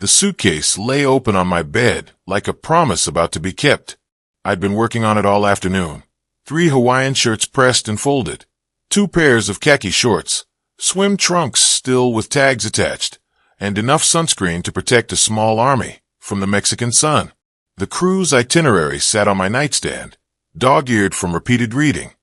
The suitcase lay open on my bed, like a promise about to be kept. I'd been working on it all afternoon. 3 Hawaiian shirts pressed and folded, 2 pairs of khaki shorts, swim trunks still with tags attached, and enough sunscreen to protect a small army from the Mexican sun. The cruise itinerary sat on my nightstand, dog-eared from repeated reading.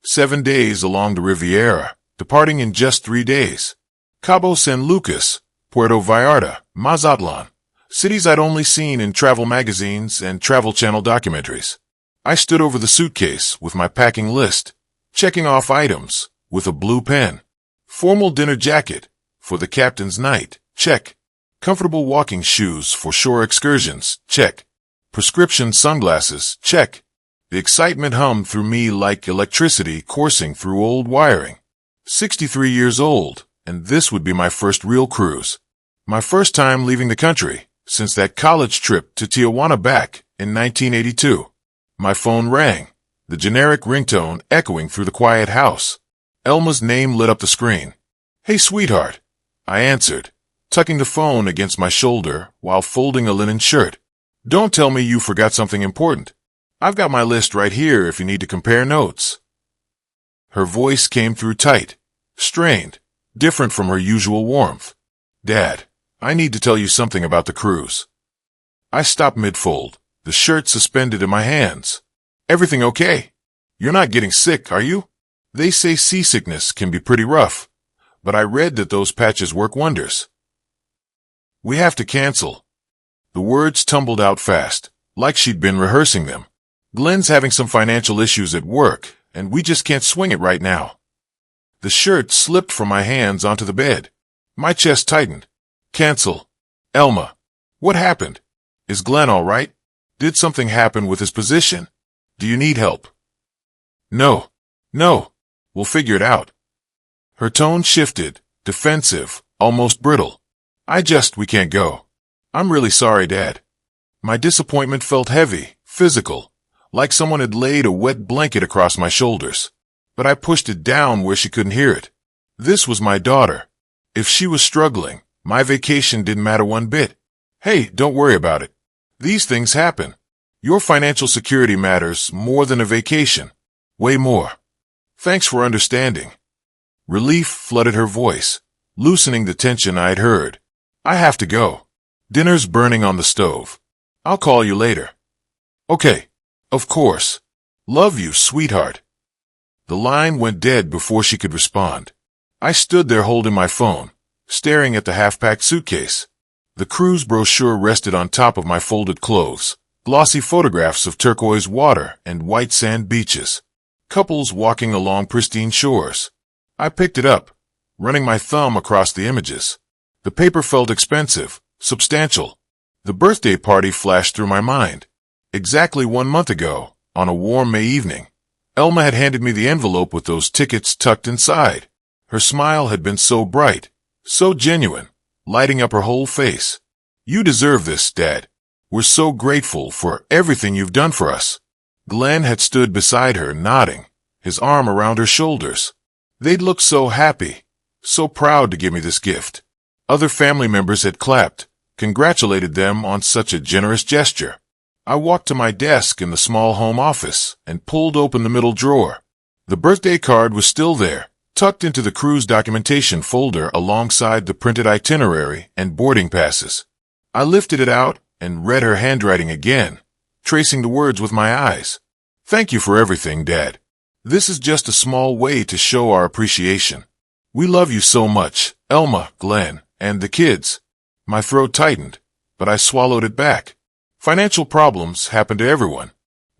7 days along the Riviera, departing in just 3 days. Cabo San Lucas, Puerto Vallarta, Mazatlan, cities I'd only seen in travel magazines and Travel Channel documentaries. I stood over the suitcase with my packing list, checking off items with a blue pen. Formal dinner jacket for the captain's night, check. Comfortable walking shoes for shore excursions, check. Prescription sunglasses, check. The excitement hummed through me like electricity coursing through old wiring. 63 years old, and this would be my first real cruise. My first time leaving the country since that college trip to Tijuana back in 1982. My phone rang, the generic ringtone echoing through the quiet house. Elma's name lit up the screen. "Hey, sweetheart," I answered, tucking the phone against my shoulder while folding a linen shirt. "Don't tell me you forgot something important. I've got my list right here if you need to compare notes." Her voice came through tight, strained, different from her usual warmth. "Dad, I need to tell you something about the cruise." I stopped mid-fold, the shirt suspended in my hands. "Everything okay? You're not getting sick, are you? They say seasickness can be pretty rough, but I read that those patches work wonders." "We have to cancel." The words tumbled out fast, like she'd been rehearsing them. "Glenn's having some financial issues at work, and we just can't swing it right now." The shirt slipped from my hands onto the bed. My chest tightened. "Cancel. Elma, what happened? Is Glenn all right? Did something happen with his position? Do you need help?" No. We'll figure it out." Her tone shifted, defensive, almost brittle. We can't go. I'm really sorry, Dad." My disappointment felt heavy, physical, like someone had laid a wet blanket across my shoulders. But I pushed it down where she couldn't hear it. This was my daughter. If she was struggling, my vacation didn't matter one bit. "Hey, don't worry about it. These things happen. Your financial security matters more than a vacation. Way more. Thanks for understanding." Relief flooded her voice, loosening the tension I'd heard. "I have to go. Dinner's burning on the stove. I'll call you later." "Okay. Of course. Love you, sweetheart." The line went dead before she could respond. I stood there holding my phone, staring at the half-packed suitcase. The cruise brochure rested on top of my folded clothes, glossy photographs of turquoise water and white sand beaches, couples walking along pristine shores. I picked it up, running my thumb across the images. The paper felt expensive, substantial. The birthday party flashed through my mind. Exactly 1 month ago, on a warm May evening, Elma had handed me the envelope with those tickets tucked inside. Her smile had been so bright, so genuine, lighting up her whole face. "You deserve this, Dad. We're so grateful for everything you've done for us." Glenn had stood beside her, nodding, his arm around her shoulders. They'd looked so happy, so proud to give me this gift. Other family members had clapped, congratulated them on such a generous gesture. I walked to my desk in the small home office and pulled open the middle drawer. The birthday card was still there, tucked into the cruise documentation folder alongside the printed itinerary and boarding passes. I lifted it out and read her handwriting again, tracing the words with my eyes. "Thank you for everything, Dad. This is just a small way to show our appreciation. We love you so much, Elma, Glenn, and the kids." My throat tightened, but I swallowed it back. Financial problems happen to everyone.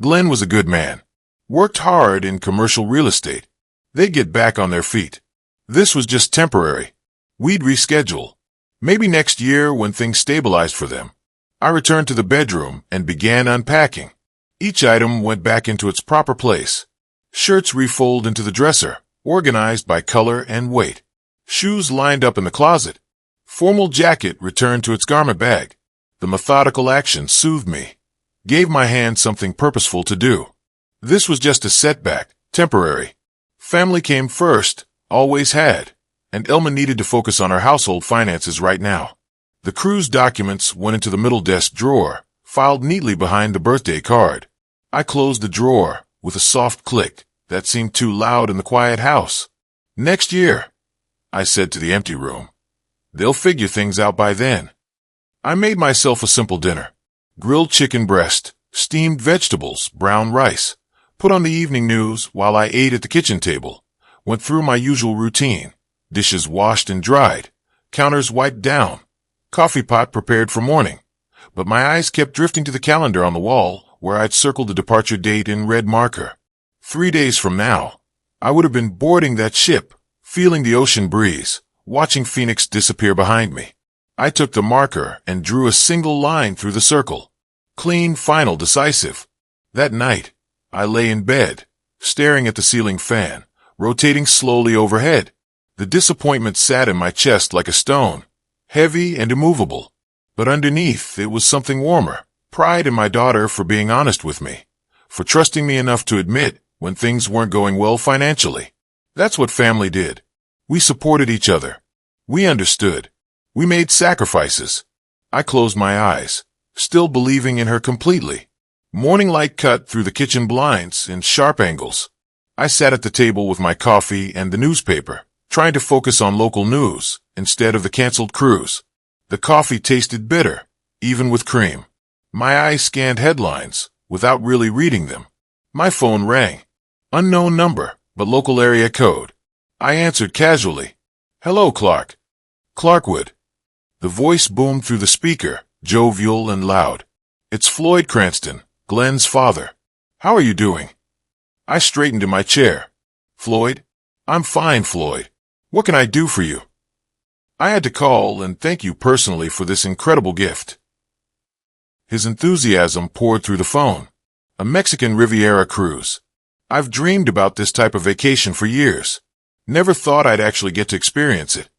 Glenn was a good man. Worked hard in commercial real estate. They'd get back on their feet. This was just temporary. We'd reschedule. Maybe next year when things stabilized for them. I returned to the bedroom and began unpacking. Each item went back into its proper place. Shirts refolded into the dresser, organized by color and weight. Shoes lined up in the closet. Formal jacket returned to its garment bag. The methodical action soothed me, gave my hand something purposeful to do. This was just a setback, temporary. Family came first, always had, and Elma needed to focus on her household finances right now. The cruise documents went into the middle desk drawer, filed neatly behind the birthday card. I closed the drawer with a soft click that seemed too loud in the quiet house. "Next year," I said to the empty room. "They'll figure things out by then." I made myself a simple dinner. Grilled chicken breast, steamed vegetables, brown rice. Put on the evening news while I ate at the kitchen table. Went through my usual routine. Dishes washed and dried. Counters wiped down. Coffee pot prepared for morning. But my eyes kept drifting to the calendar on the wall where I'd circled the departure date in red marker. 3 days from now, I would have been boarding that ship, feeling the ocean breeze, watching Phoenix disappear behind me. I took the marker and drew a single line through the circle. Clean, final, decisive. That night, I lay in bed, staring at the ceiling fan, rotating slowly overhead. The disappointment sat in my chest like a stone, heavy and immovable. But underneath, it was something warmer. Pride in my daughter for being honest with me, for trusting me enough to admit when things weren't going well financially. That's what family did. We supported each other. We understood. We made sacrifices. I closed my eyes, still believing in her completely. Morning light cut through the kitchen blinds in sharp angles. I sat at the table with my coffee and the newspaper, trying to focus on local news instead of the canceled cruise. The coffee tasted bitter, even with cream. My eyes scanned headlines without really reading them. My phone rang. Unknown number, but local area code. I answered casually. "Hello, Clark." "Clarkwood." The voice boomed through the speaker, jovial and loud. "It's Floyd Cranston, Glenn's father. How are you doing?" I straightened in my chair. "Floyd? I'm fine, Floyd. What can I do for you?" I had to call and thank you personally for this incredible gift. His enthusiasm poured through the phone. A Mexican Riviera cruise. I've dreamed about this type of vacation for years. Never thought I'd actually get to experience it.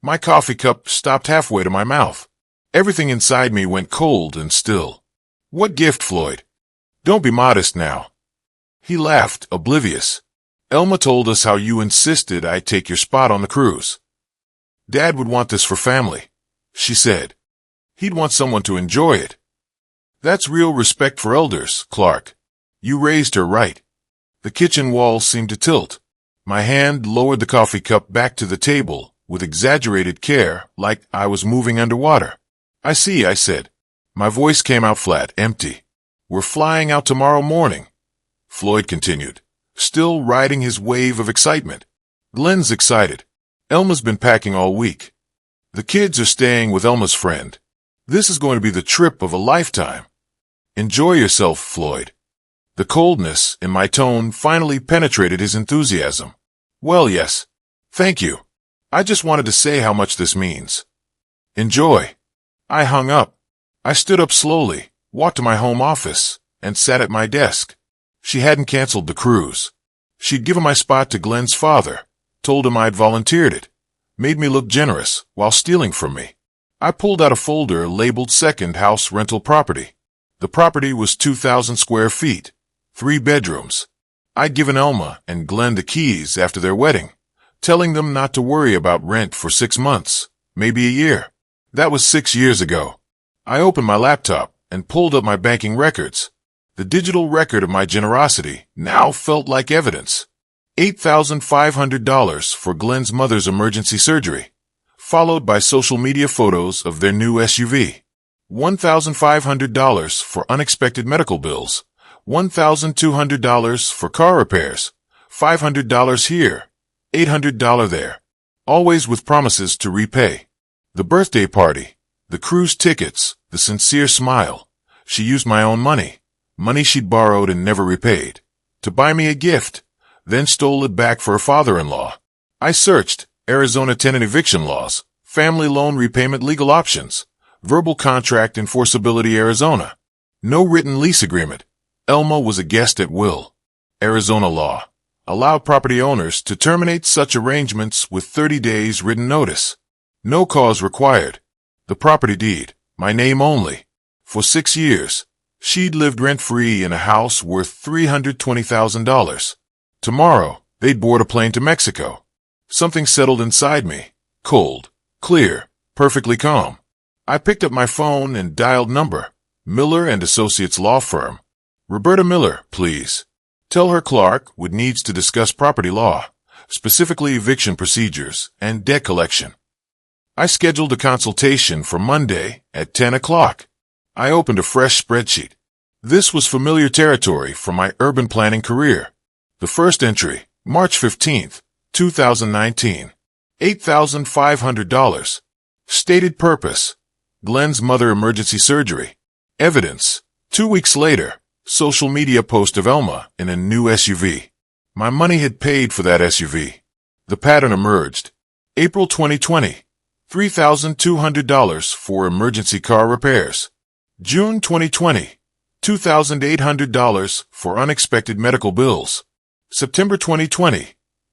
My coffee cup stopped halfway to my mouth. Everything inside me went cold and still. "What gift, Floyd? Don't be modest now." He laughed, oblivious. "Elma told us how you insisted I take your spot on the cruise. Dad would want this for family," she said. "He'd want someone to enjoy it." That's real respect for elders, Clark. You raised her right. The kitchen wall seemed to tilt. My hand lowered the coffee cup back to the table with exaggerated care, like I was moving underwater. "I see," I said. My voice came out flat, empty. "We're flying out tomorrow morning," Floyd continued, still riding his wave of excitement. "Glenn's excited. Elma's been packing all week. The kids are staying with Elma's friend. This is going to be the trip of a lifetime. Enjoy yourself, Floyd." The coldness in my tone finally penetrated his enthusiasm. "Well, yes. Thank you. I just wanted to say how much this means." "Enjoy." I hung up. I stood up slowly, walked to my home office, and sat at my desk. She hadn't canceled the cruise. She'd given my spot to Glenn's father, told him I'd volunteered it, made me look generous while stealing from me. I pulled out a folder labeled Second House Rental Property. The property was 2,000 square feet, 3 bedrooms. I'd given Elma and Glenn the keys after their wedding, telling them not to worry about rent for 6 months, maybe a year. That was 6 years ago. I opened my laptop and pulled up my banking records. The digital record of my generosity now felt like evidence. $8,500 for Glenn's mother's emergency surgery, followed by social media photos of their new SUV. $1,500 for unexpected medical bills. $1,200 for car repairs. $500 here. $800 there. Always with promises to repay. The birthday party, the cruise tickets, the sincere smile. She used my own money, money she'd borrowed and never repaid, to buy me a gift, then stole it back for her father-in-law. I searched Arizona tenant eviction laws, family loan repayment legal options, verbal contract enforceability Arizona. No written lease agreement. Elma was a guest at will. Arizona law allowed property owners to terminate such arrangements with 30 days written notice. No cause required. The property deed, my name only. For 6 years, she'd lived rent-free in a house worth $320,000. Tomorrow, they'd board a plane to Mexico. Something settled inside me. Cold, clear, perfectly calm. I picked up my phone and dialed number, Miller and Associates Law Firm. Roberta Miller, please. Tell her Clark would needs to discuss property law, specifically eviction procedures and debt collection. I scheduled a consultation for Monday at 10 o'clock. I opened a fresh spreadsheet. This was familiar territory from my urban planning career. The first entry, March 15th, 2019. $8,500. Stated purpose, Glenn's mother emergency surgery. Evidence, 2 weeks later, social media post of Elma in a new SUV. My money had paid for that SUV. The pattern emerged. April 2020, $3,200 for emergency car repairs. June 2020, $2,800 for unexpected medical bills. September 2020,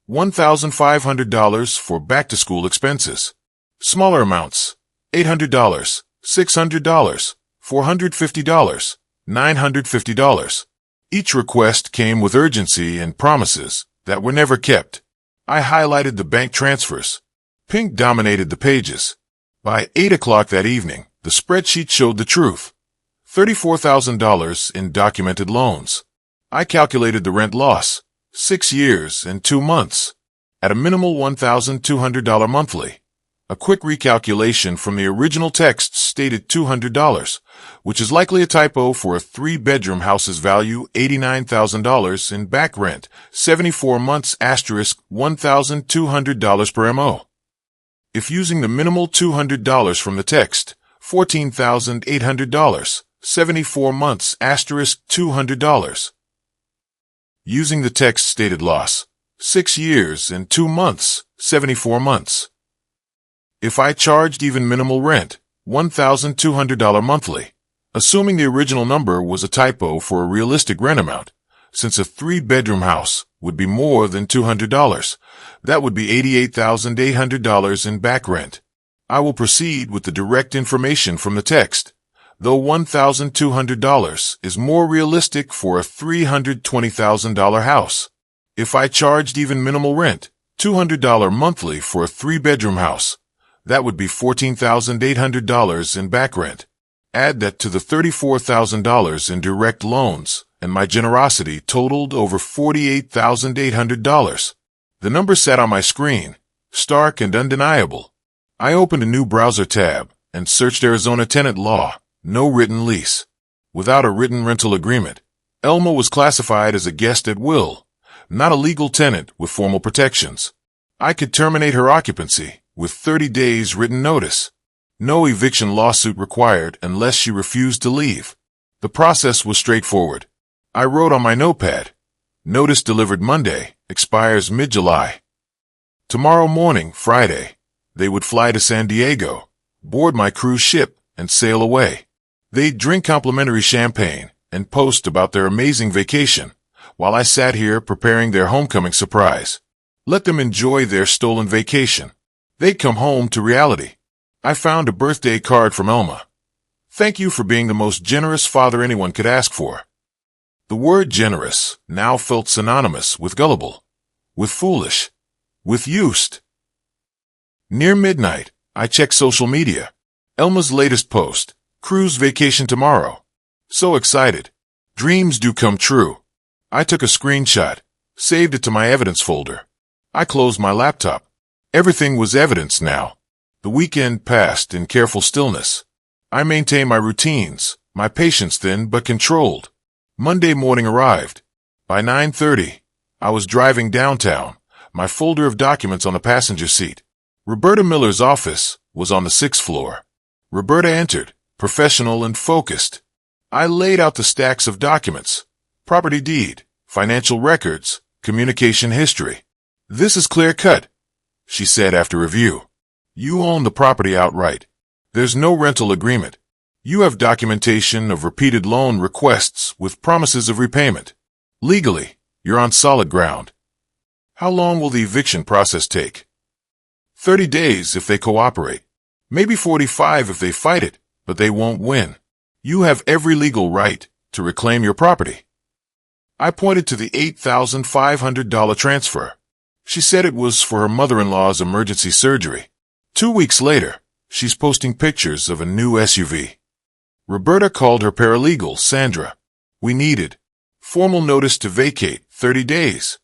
$1,500 for back-to-school expenses. Smaller amounts, $800, $600, $450, $950. Each request came with urgency and promises that were never kept. I highlighted the bank transfers. Pink dominated the pages. By 8 o'clock that evening, the spreadsheet showed the truth. $34,000 in documented loans. I calculated the rent loss, 6 years and 2 months, at a minimal $1,200 monthly. A quick recalculation from the original text stated $200, which is likely a typo for a 3-bedroom house's value $89,000 in back rent, 74 months asterisk $1,200 per MO. If using the minimal $200 from the text, $14,800, 74 months asterisk $200. Using the text stated loss, 6 years and 2 months, 74 months. If I charged even minimal rent, $1,200 monthly, assuming the original number was a typo for a realistic rent amount, since a 3-bedroom house would be more than $200, that would be $88,800 in back rent. I will proceed with the direct information from the text, though $1,200 is more realistic for a $320,000 house. If I charged even minimal rent, $200 monthly for a 3-bedroom house, that would be $14,800 in back rent. Add that to the $34,000 in direct loans, and my generosity totaled over $48,800. The number sat on my screen, stark and undeniable. I opened a new browser tab and searched Arizona tenant law, no written lease. Without a written rental agreement, Elma was classified as a guest at will, not a legal tenant with formal protections. I could terminate her occupancy with 30 days written notice. No eviction lawsuit required unless she refused to leave. The process was straightforward. I wrote on my notepad, notice delivered Monday, expires mid-July. Tomorrow morning, Friday, they would fly to San Diego, board my cruise ship, and sail away. They'd drink complimentary champagne and post about their amazing vacation, while I sat here preparing their homecoming surprise. Let them enjoy their stolen vacation. They'd come home to reality. I found a birthday card from Elma. Thank you for being the most generous father anyone could ask for. The word generous now felt synonymous with gullible, with foolish, with used. Near midnight, I checked social media. Elma's latest post, cruise vacation tomorrow. So excited. Dreams do come true. I took a screenshot, saved it to my evidence folder. I closed my laptop. Everything was evidence now. The weekend passed in careful stillness. I maintained my routines, my patience thin but controlled. Monday morning arrived. By 9:30, I was driving downtown, my folder of documents on the passenger seat. Roberta Miller's office was on the 6th floor. Roberta entered, professional and focused. I laid out the stacks of documents, property deed, financial records, communication history. This is clear cut, she said after review. You own the property outright. There's no rental agreement. You have documentation of repeated loan requests with promises of repayment. Legally, you're on solid ground. How long will the eviction process take? 30 days if they cooperate. Maybe 45 if they fight it, but they won't win. You have every legal right to reclaim your property. I pointed to the $8,500 transfer. She said it was for her mother-in-law's emergency surgery. 2 weeks later, She's posting pictures of a new SUV. Roberta called her paralegal, Sandra. We needed formal notice to vacate, 30 days.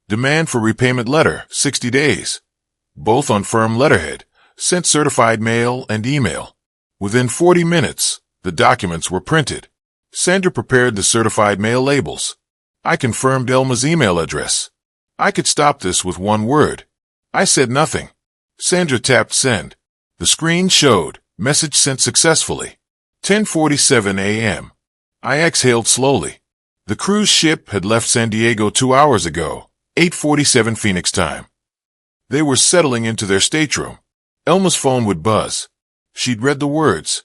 Demand for repayment letter, 60 days. Both on firm letterhead, sent certified mail and email. Within 40 minutes, the documents were printed. Sandra prepared the certified mail labels. I confirmed Elma's email address. I could stop this with one word. I said nothing. Sandra tapped send. The screen showed, message sent successfully. 10:47 a.m. I exhaled slowly. The cruise ship had left San Diego 2 hours ago, 8:47 Phoenix time. They were settling into their stateroom. Elma's phone would buzz. She'd read the words.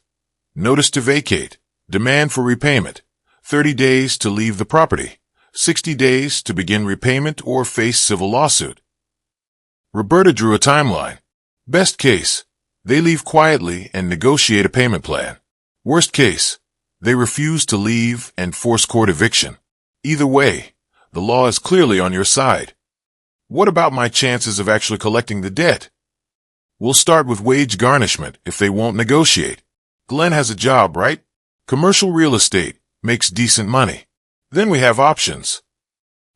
Notice to vacate. Demand for repayment. 30 days to leave the property. 60 days to begin repayment or face civil lawsuit. Roberta drew a timeline. Best case, they leave quietly and negotiate a payment plan. Worst case, they refuse to leave and force court eviction. Either way, the law is clearly on your side. What about my chances of actually collecting the debt? We'll start with wage garnishment if they won't negotiate. Glenn has a job, right? Commercial real estate, makes decent money. Then we have options.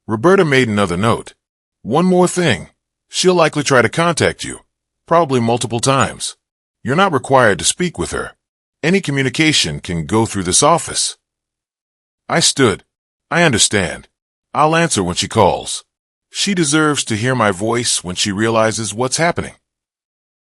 Roberta made another note. One more thing. She'll likely try to contact you. Probably multiple times. You're not required to speak with her. Any communication can go through this office. I stood. I understand. I'll answer when she calls. She deserves to hear my voice when she realizes what's happening.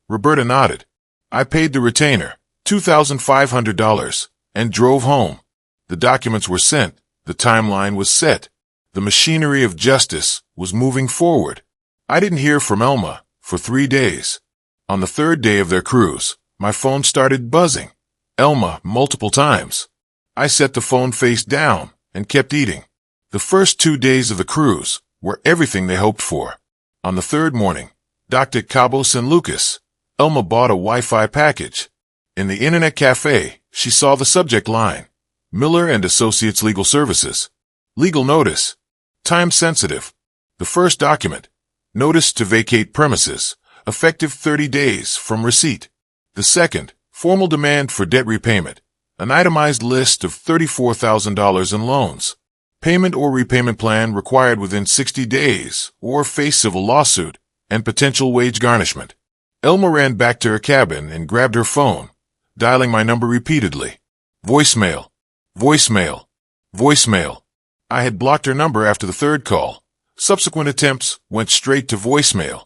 Roberta nodded. I paid the retainer, $2,500, and drove home. The documents were sent. The timeline was set. The machinery of justice was moving forward. I didn't hear from Elma for 3 days. On the third day of their cruise, my phone started buzzing. Elma multiple times. I set the phone face down and kept eating. The first 2 days of the cruise were everything they hoped for. On the third morning, docked at Cabo San Lucas, Elma bought a Wi-Fi package. In the internet cafe, she saw the subject line, Miller and Associates Legal Services. Legal notice. Time sensitive. The first document, notice to vacate premises, effective 30 days from receipt. The second, formal demand for debt repayment, an itemized list of $34,000 in loans. Payment or repayment plan required within 60 days or face civil lawsuit and potential wage garnishment. Elma ran back to her cabin and grabbed her phone, dialing my number repeatedly. Voicemail, voicemail, voicemail. I had blocked her number after the third call. Subsequent attempts went straight to voicemail.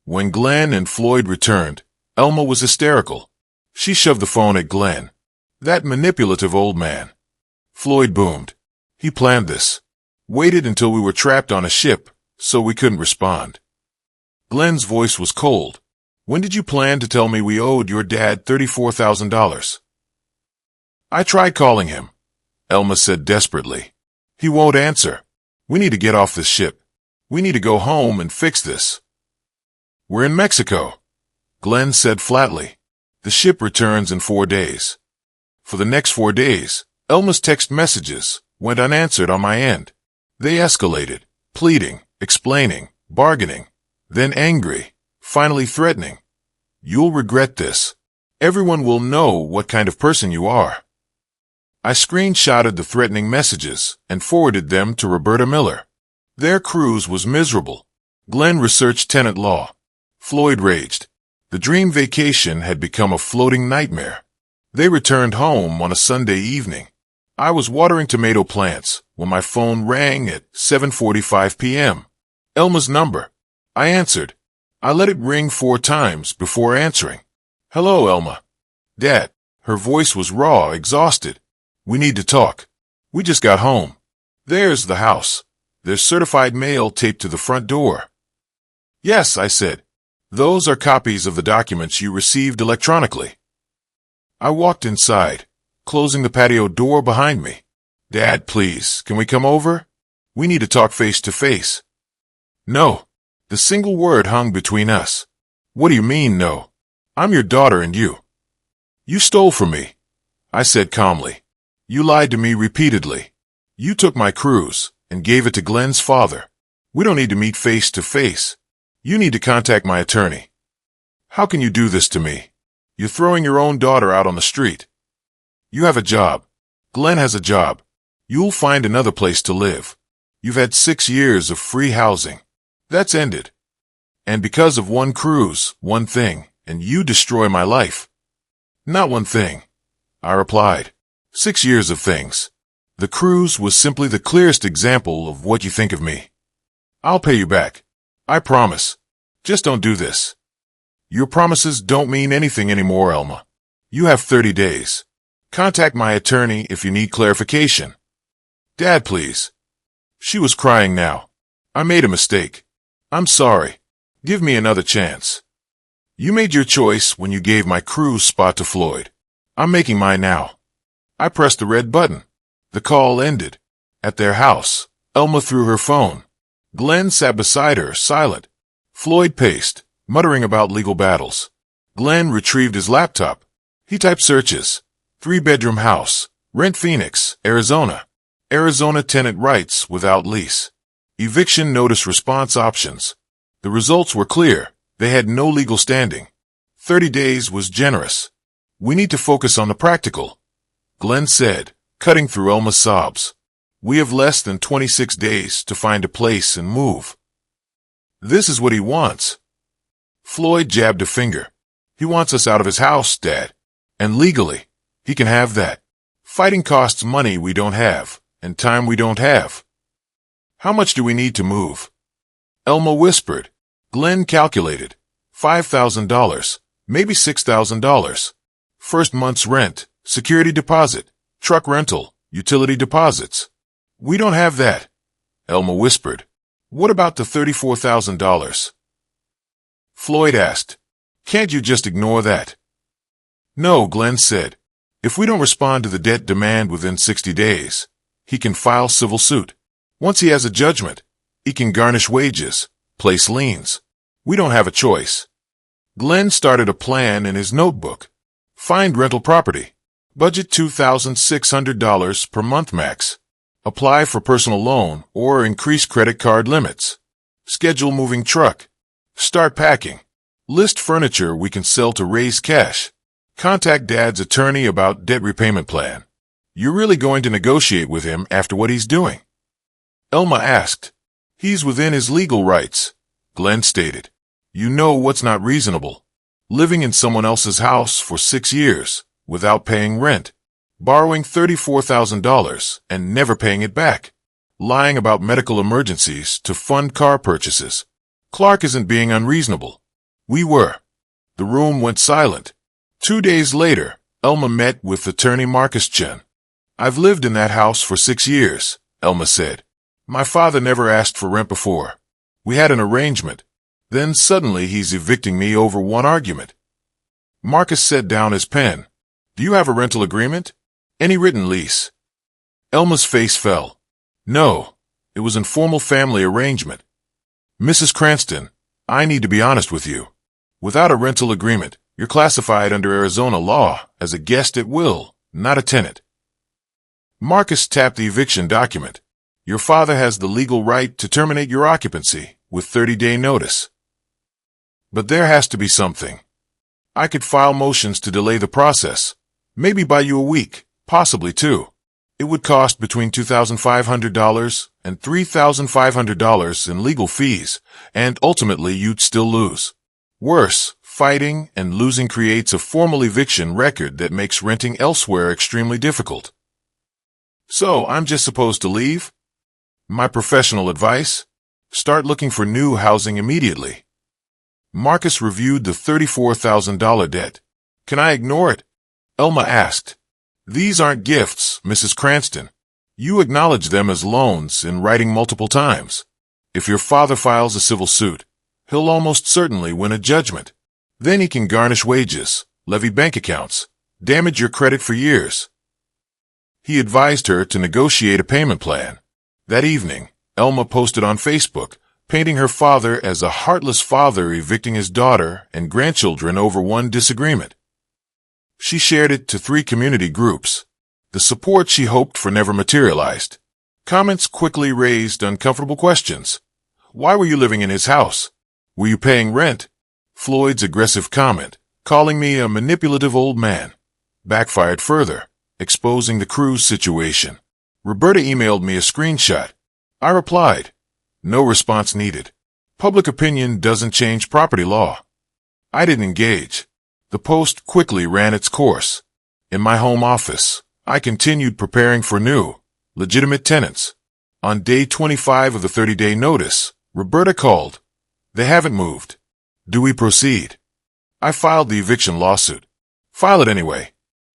When Glenn and Floyd returned, Elma was hysterical. She shoved the phone at Glenn. That manipulative old man. Floyd boomed. He planned this. Waited until we were trapped on a ship, so we couldn't respond. Glenn's voice was cold. When did you plan to tell me we owed your dad $34,000? I tried calling him, Elma said desperately. He won't answer. We need to get off this ship. We need to go home and fix this. We're in Mexico, Glenn said flatly. The ship returns in 4 days. For the next 4 days, Elma's text messages went unanswered on my end. They escalated, pleading, explaining, bargaining, then angry, finally threatening. You'll regret this. Everyone will know what kind of person you are. I screenshotted the threatening messages and forwarded them to Roberta Miller. Their cruise was miserable. Glenn researched tenant law. Floyd raged. The dream vacation had become a floating nightmare. They returned home on a Sunday evening. I was watering tomato plants when my phone rang at 7:45 p.m. Elma's number. I answered. I let it ring 4 times before answering. Hello, Elma. Dad. Her voice was raw, exhausted. We need to talk. We just got home. There's the house. There's certified mail taped to the front door. Yes, I said. Those are copies of the documents you received electronically. I walked inside, closing the patio door behind me. Dad, please, can we come over? We need to talk face to face. No. The single word hung between us. What do you mean, no? I'm your daughter and you. You stole from me, I said calmly. You lied to me repeatedly. You took my cruise and gave it to Glenn's father. We don't need to meet face to face. You need to contact my attorney. How can you do this to me? You're throwing your own daughter out on the street. You have a job. Glenn has a job. You'll find another place to live. You've had 6 years of free housing. That's ended. And because of one cruise, one thing, and you destroy my life. Not one thing, I replied. 6 years of things. The cruise was simply the clearest example of what you think of me. I'll pay you back. I promise. Just don't do this. Your promises don't mean anything anymore, Elma. You have 30 days. Contact my attorney if you need clarification. Dad, please. She was crying now. I made a mistake. I'm sorry. Give me another chance. You made your choice when you gave my cruise spot to Floyd. I'm making mine now. I pressed the red button. The call ended. At their house, Elma threw her phone. Glenn sat beside her, silent. Floyd paced, muttering about legal battles. Glenn retrieved his laptop. He typed searches. 3-bedroom house. Rent Phoenix, Arizona. Arizona tenant rights without lease. Eviction notice response options. The results were clear. They had no legal standing. 30 days was generous. We need to focus on the practical, Glenn said, cutting through Elma's sobs. We have less than 26 days to find a place and move. This is what he wants. Floyd jabbed a finger. He wants us out of his house, Dad. And legally, he can have that. Fighting costs money we don't have, and time we don't have. How much do we need to move? Elma whispered. Glenn calculated. $5,000, maybe $6,000. First month's rent, security deposit, truck rental, utility deposits. We don't have that, Elma whispered. What about the $34,000? Floyd asked. Can't you just ignore that? No, Glenn said. If we don't respond to the debt demand within 60 days, he can file civil suit. Once he has a judgment, he can garnish wages, place liens. We don't have a choice. Glenn started a plan in his notebook. Find rental property. Budget $2,600 per month max. Apply for personal loan or increase credit card limits. Schedule moving truck. Start packing. List furniture we can sell to raise cash. Contact Dad's attorney about debt repayment plan. You're really going to negotiate with him after what he's doing? Elma asked. He's within his legal rights, Glenn stated. You know what's not reasonable. Living in someone else's house for 6 years without paying rent. Borrowing $34,000 and never paying it back. Lying about medical emergencies to fund car purchases. Clark isn't being unreasonable. We were. The room went silent. 2 days later, Elma met with attorney Marcus Chen. I've lived in that house for 6 years, Elma said. My father never asked for rent before. We had an arrangement. Then suddenly he's evicting me over one argument. Marcus set down his pen. Do you have a rental agreement? Any written lease? Elma's face fell. No, it was informal family arrangement. Mrs. Cranston, I need to be honest with you. Without a rental agreement, you're classified under Arizona law as a guest at will, not a tenant. Marcus tapped the eviction document. Your father has the legal right to terminate your occupancy with 30-day notice. But there has to be something. I could file motions to delay the process, maybe buy you a week, possibly 2. It would cost between $2,500 and $3,500 in legal fees, and ultimately you'd still lose. Worse, fighting and losing creates a formal eviction record that makes renting elsewhere extremely difficult. So I'm just supposed to leave? My professional advice? Start looking for new housing immediately. Marcus reviewed the $34,000 debt. Can I ignore it? Elma asked. These aren't gifts, Mrs. Cranston. You acknowledge them as loans in writing multiple times. If your father files a civil suit, he'll almost certainly win a judgment. Then he can garnish wages, levy bank accounts, damage your credit for years. He advised her to negotiate a payment plan. That evening, Elma posted on Facebook, painting her father as a heartless father evicting his daughter and grandchildren over one disagreement. She shared it to 3 community groups. The support she hoped for never materialized. Comments quickly raised uncomfortable questions. Why were you living in his house? Were you paying rent? Floyd's aggressive comment, calling me a manipulative old man. Backfired further, exposing the cruise situation. Roberta emailed me a screenshot. I replied, "No response needed. Public opinion doesn't change property law." I didn't engage. The post quickly ran its course. In my home office, I continued preparing for new, legitimate tenants. On day 25 of the 30-day notice, Roberta called. "They haven't moved. Do we proceed?" I filed the eviction lawsuit. File it anyway.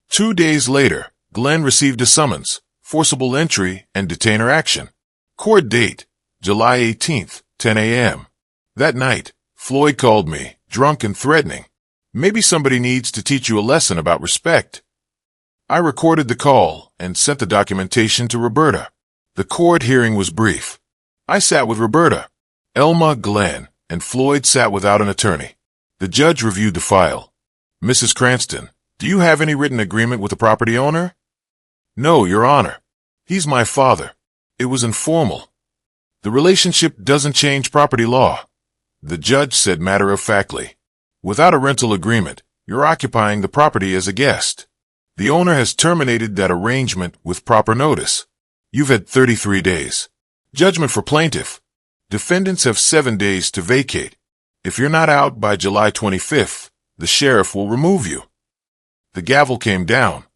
2 days later, Glenn received a summons, forcible entry, and detainer action. Court date, July 18th, 10 a.m. That night, Floyd called me, drunk and threatening. "Maybe somebody needs to teach you a lesson about respect." I recorded the call and sent the documentation to Roberta. The court hearing was brief. I sat with Roberta. Elma, Glenn, and Floyd sat without an attorney. The judge reviewed the file. "Mrs. Cranston, do you have any written agreement with the property owner?" "No, Your Honor. He's my father. It was informal." "The relationship doesn't change property law," the judge said matter-of-factly. "Without a rental agreement, you're occupying the property as a guest. The owner has terminated that arrangement with proper notice. You've had 33 days. Judgment for plaintiff. Defendants have 7 days to vacate. If you're not out by July 25th, the sheriff will remove you." The gavel came down.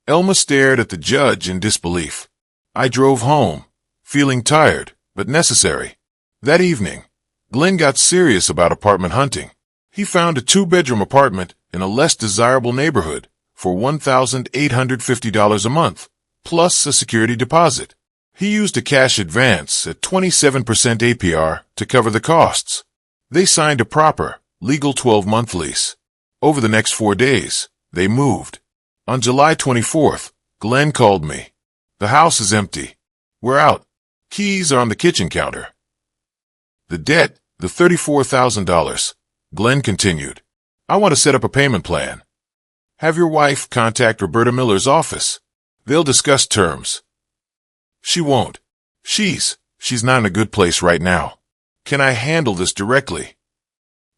Elma stared at the judge in disbelief. I drove home, feeling tired, but necessary. That evening, Glenn got serious about apartment hunting. He found a 2-bedroom apartment in a less desirable neighborhood for $1,850 a month, plus a security deposit. He used a cash advance at 27% APR to cover the costs. They signed a proper, legal 12-month lease. Over the next 4 days, they moved. On July 24th, Glenn called me. "The house is empty. We're out. Keys are on the kitchen counter." The debt, the $34,000. Glenn continued. "I want to set up a payment plan. Have your wife contact Roberta Miller's office. They'll discuss terms." "She won't. She's not in a good place right now. Can I handle this directly?"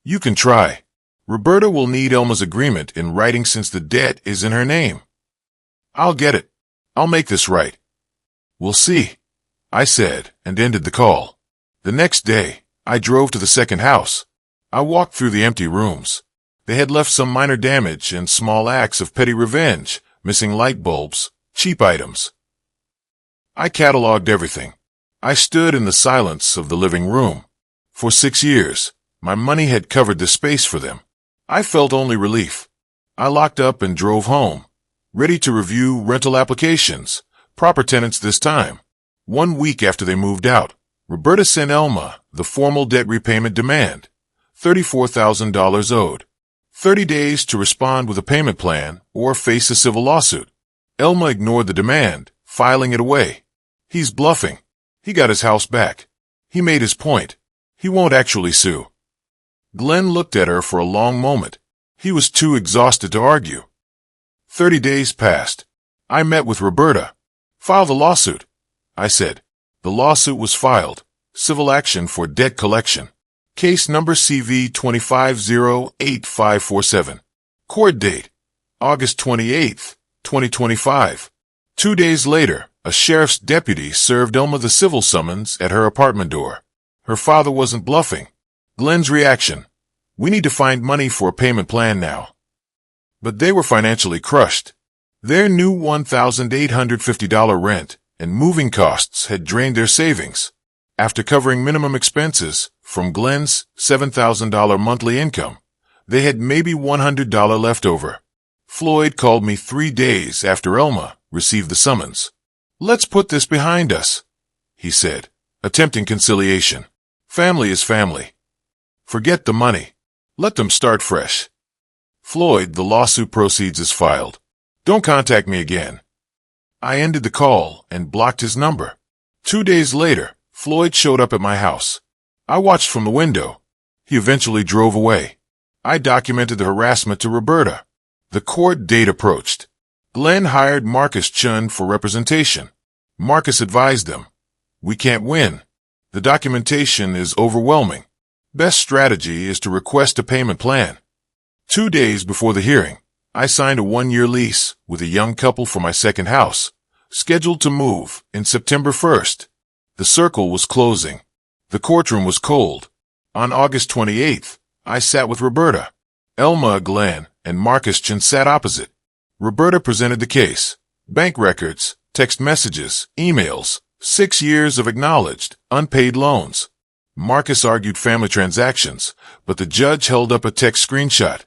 "You can try. Roberta will need Elma's agreement in writing since the debt is in her name." "I'll get it. I'll make this right." "We'll see," I said, and ended the call. The next day, I drove to the second house. I walked through the empty rooms. They had left some minor damage and small acts of petty revenge, missing light bulbs, cheap items. I cataloged everything. I stood in the silence of the living room. For 6 years, my money had covered the space for them. I felt only relief. I locked up and drove home, ready to review rental applications, proper tenants this time. 1 week after they moved out, Roberta sent Elma the formal debt repayment demand, $34,000 owed. 30 days to respond with a payment plan or face a civil lawsuit. Elma ignored the demand, filing it away. "He's bluffing. He got his house back. He made his point. He won't actually sue." Glenn looked at her for a long moment. He was too exhausted to argue. 30 days passed. I met with Roberta. "File the lawsuit," I said. The lawsuit was filed. Civil action for debt collection. Case number CV 2508547. Court date, August 28th, 2025. 2 days later, a sheriff's deputy served Elma the civil summons at her apartment door. Her father wasn't bluffing. Glenn's reaction: "We need to find money for a payment plan now." But they were financially crushed. Their new $1,850 rent and moving costs had drained their savings. After covering minimum expenses from Glenn's $7,000 monthly income, they had maybe $100 left over. Floyd called me 3 days after Elma received the summons. "Let's put this behind us," he said, attempting conciliation. "Family is family. Forget the money. Let them start fresh." "Floyd, the lawsuit proceeds as filed. Don't contact me again." I ended the call and blocked his number. 2 days later, Floyd showed up at my house. I watched from the window. He eventually drove away. I documented the harassment to Roberta. The court date approached. Glenn hired Marcus Chun for representation. Marcus advised them, "We can't win. The documentation is overwhelming. Best strategy is to request a payment plan." 2 days before the hearing, I signed a 1-year lease with a young couple for my second house, scheduled to move in September 1st. The circle was closing. The courtroom was cold. On August 28th, I sat with Roberta. Elma, Glenn, and Marcus Chin sat opposite. Roberta presented the case. Bank records, text messages, emails, 6 years of acknowledged, unpaid loans. Marcus argued family transactions, but the judge held up a text screenshot.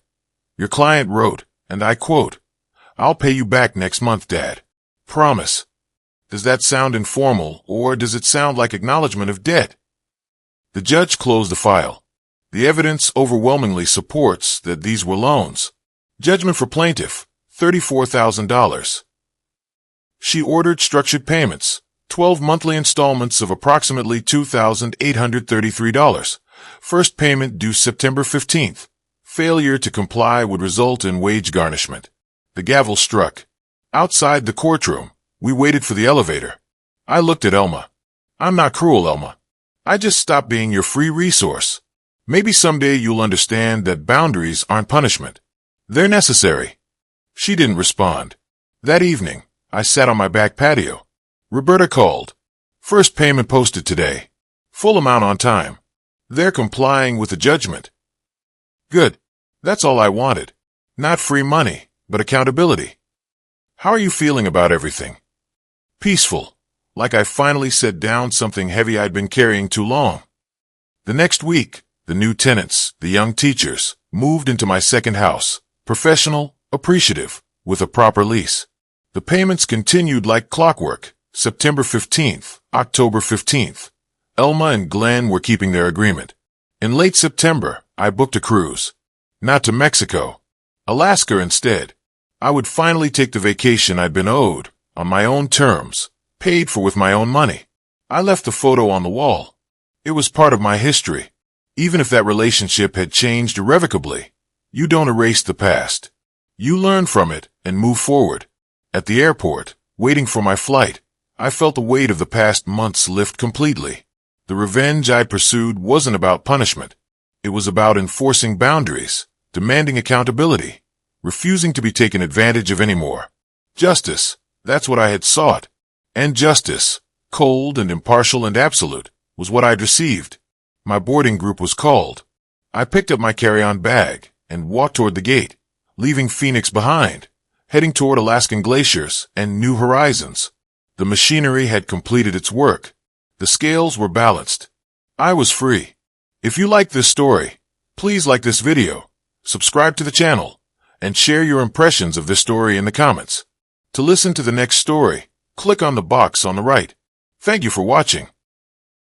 Your client wrote, and I quote, "I'll pay you back next month, Dad. Promise." Does that sound informal, or does it sound like acknowledgement of debt? The judge closed the file. The evidence overwhelmingly supports that these were loans. Judgment for plaintiff, $34,000. She ordered structured payments, 12 monthly installments of approximately $2,833. First payment due September 15th. Failure to comply would result in wage garnishment. The gavel struck. Outside the courtroom, we waited for the elevator. I looked at Elma. I'm not cruel, Elma. I just stopped being your free resource. Maybe someday you'll understand that boundaries aren't punishment. They're necessary. She didn't respond. That evening, I sat on my back patio. Roberta called. First payment posted today. Full amount on time. They're complying with the judgment. Good. That's all I wanted. Not free money, but accountability. How are you feeling about everything? Peaceful. Like I finally set down something heavy I'd been carrying too long. The next week, the new tenants, the young teachers, moved into my second house. Professional, appreciative, with a proper lease. The payments continued like clockwork. September 15th, October 15th. Elma and Glenn were keeping their agreement. In late September, I booked a cruise. Not to Mexico. Alaska instead. I would finally take the vacation I'd been owed, on my own terms, paid for with my own money. I left the photo on the wall. It was part of my history. Even if that relationship had changed irrevocably, you don't erase the past. You learn from it and move forward. At the airport, waiting for my flight, I felt the weight of the past months lift completely. The revenge I pursued wasn't about punishment. It was about enforcing boundaries, demanding accountability, refusing to be taken advantage of anymore. Justice, that's what I had sought. And justice, cold and impartial and absolute, was what I'd received. My boarding group was called. I picked up my carry-on bag and walked toward the gate, leaving Phoenix behind, heading toward Alaskan glaciers and new horizons. The machinery had completed its work. The scales were balanced. I was free. If you like this story, please like this video, subscribe to the channel, and share your impressions of this story in the comments. To listen to the next story, click on the box on the right. Thank you for watching.